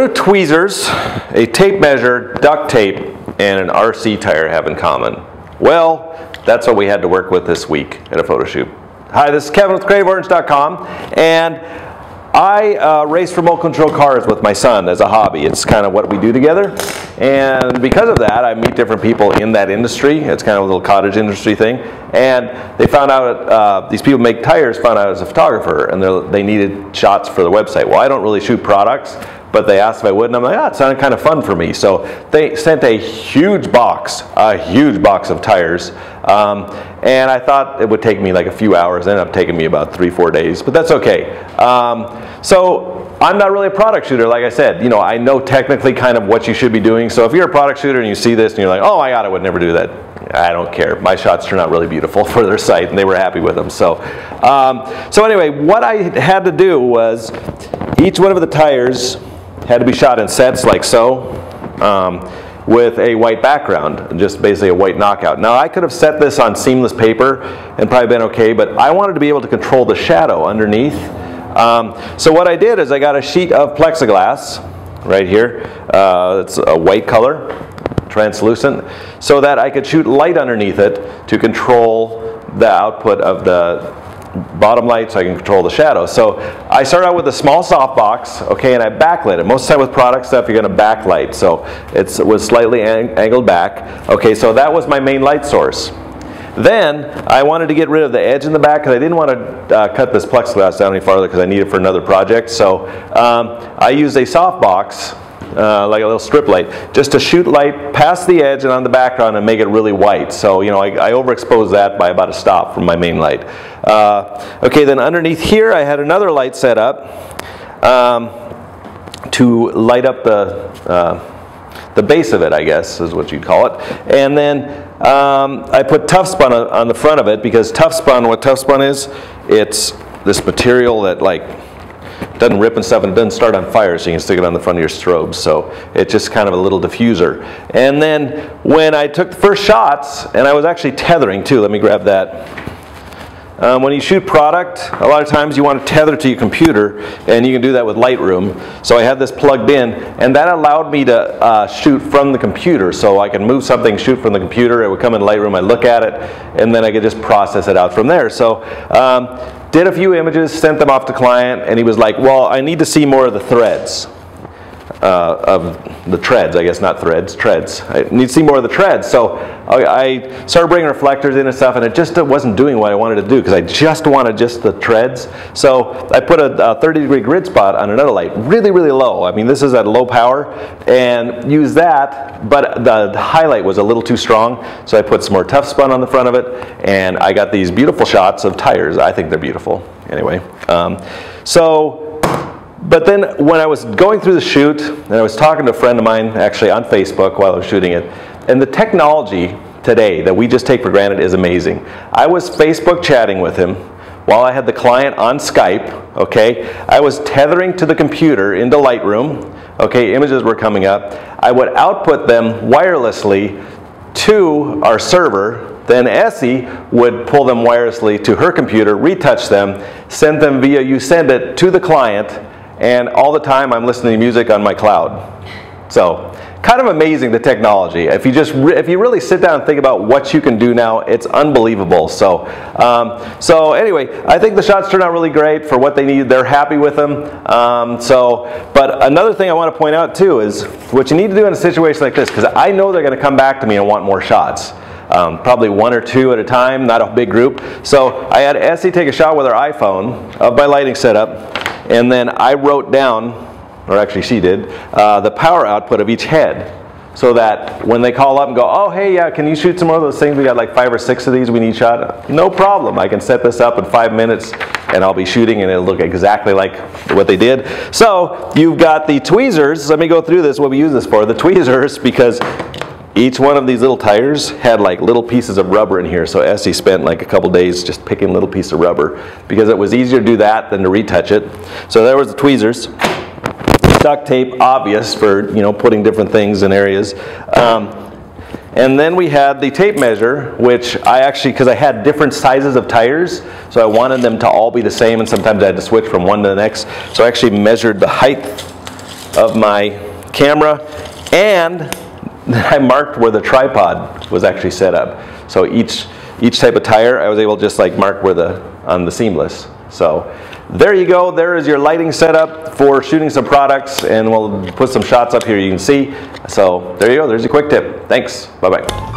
What do tweezers, a tape measure, duct tape, and an RC tire have in common? Well, that's what we had to work with this week at a photo shoot. Hi, this is Kevin with CreativeOrange.com, and I race remote control cars with my son as a hobby. It's kind of what we do together, and because of that, I meet different people in that industry. It's kind of a little cottage industry thing, and they found out, these people make tires, found out I was a photographer, and they needed shots for the website. Well, I don't really shoot products, but they asked if I would, and I'm like, it sounded kind of fun for me. So they sent a huge box of tires, and I thought it would take me like a few hours. It ended up taking me about 3-4 days, but that's okay. So I'm not really a product shooter, like I said. You know, I know technically kind of what you should be doing. So if you're a product shooter and you see this and you're like, oh my God, I would never do that. I don't care. My shots turn out really beautiful for their site, and they were happy with them. So, so anyway, what I had to do was each one of the tires had to be shot in sets like so, with a white background, just basically a white knockout. Now I could have set this on seamless paper and probably been okay, but I wanted to be able to control the shadow underneath. So what I did is I got a sheet of plexiglass right here. It's a white color, translucent, so that I could shoot light underneath it to control the output of the bottom light, so I can control the shadow. So I started out with a small softbox, okay, and I backlit it. Most of the time with product stuff, you're going to backlight, so it was slightly angled back. Okay, so that was my main light source. Then I wanted to get rid of the edge in the back because I didn't want to cut this plexiglass down any farther because I need it for another project. So I used a softbox, like a little strip light, just to shoot light past the edge and on the background and make it really white. So, you know, I overexposed that by about a stop from my main light. Okay, then underneath here I had another light set up to light up the base of it, I guess is what you'd call it. And then I put tough spun on the front of it because tough spun, what tough spun is, it's this material that like doesn't rip and stuff, and it doesn't start on fire, so you can stick it on the front of your strobes. So it's just kind of a little diffuser. And then when I took the first shots, and I was actually tethering too, let me grab that. When you shoot product, a lot of times you want to tether to your computer, and you can do that with Lightroom. So I had this plugged in, and that allowed me to shoot from the computer. So I can move something, shoot from the computer, it would come in Lightroom, I look at it, and then I could just process it out from there. So did a few images, sent them off to client, and he was like, well, I need to see more of the threads. Of the treads, I guess, not threads, treads. I need to see more of the treads. So I started bringing reflectors in and stuff, and it just wasn't doing what I wanted to do because I just wanted just the treads. So I put a 30-degree grid spot on another light, really, really low. I mean, this is at low power, and use that, but the highlight was a little too strong, so I put some more tough spun on the front of it, and I got these beautiful shots of tires. I think they're beautiful. Anyway, but then when I was going through the shoot, and I was talking to a friend of mine actually on Facebook while I was shooting it, and the technology today that we just take for granted is amazing. I was Facebook chatting with him while I had the client on Skype, okay? I was tethering to the computer into Lightroom, okay? Images were coming up. I would output them wirelessly to our server. Then Essie would pull them wirelessly to her computer, retouch them, send them via YouSendIt to the client, and all the time I'm listening to music on my cloud. So kind of amazing, the technology. If you really sit down and think about what you can do now, it's unbelievable. So so anyway, I think the shots turned out really great for what they needed. They're happy with them. But another thing I want to point out too is what you need to do in a situation like this, because I know they're going to come back to me and want more shots. Probably 1 or 2 at a time, not a big group. So I had Essie take a shot with her iPhone of my lighting setup, and then I wrote down, or actually she did, the power output of each head, so that when they call up and go, oh hey, yeah, can you shoot some more of those things? We got like 5 or 6 of these we need shot. No problem. I can set this up in 5 minutes, and I'll be shooting, and it'll look exactly like what they did. So you've got the tweezers. Let me go through this, what we use this for. The tweezers, because each one of these little tires had like little pieces of rubber in here, so Essie spent like a couple days just picking little piece of rubber because it was easier to do that than to retouch it. So there was the tweezers. Duct tape, obvious for, you know, putting different things in areas. And then we had the tape measure, which I actually, because I had different sizes of tires, so I wanted them to all be the same, and sometimes I had to switch from one to the next. So I actually measured the height of my camera, and I marked where the tripod was actually set up. So each type of tire, I was able to just like mark where on the seamless. So there you go. There is your lighting setup for shooting some products, and we'll put some shots up here you can see. So there you go. There's a quick tip. Thanks. Bye-bye.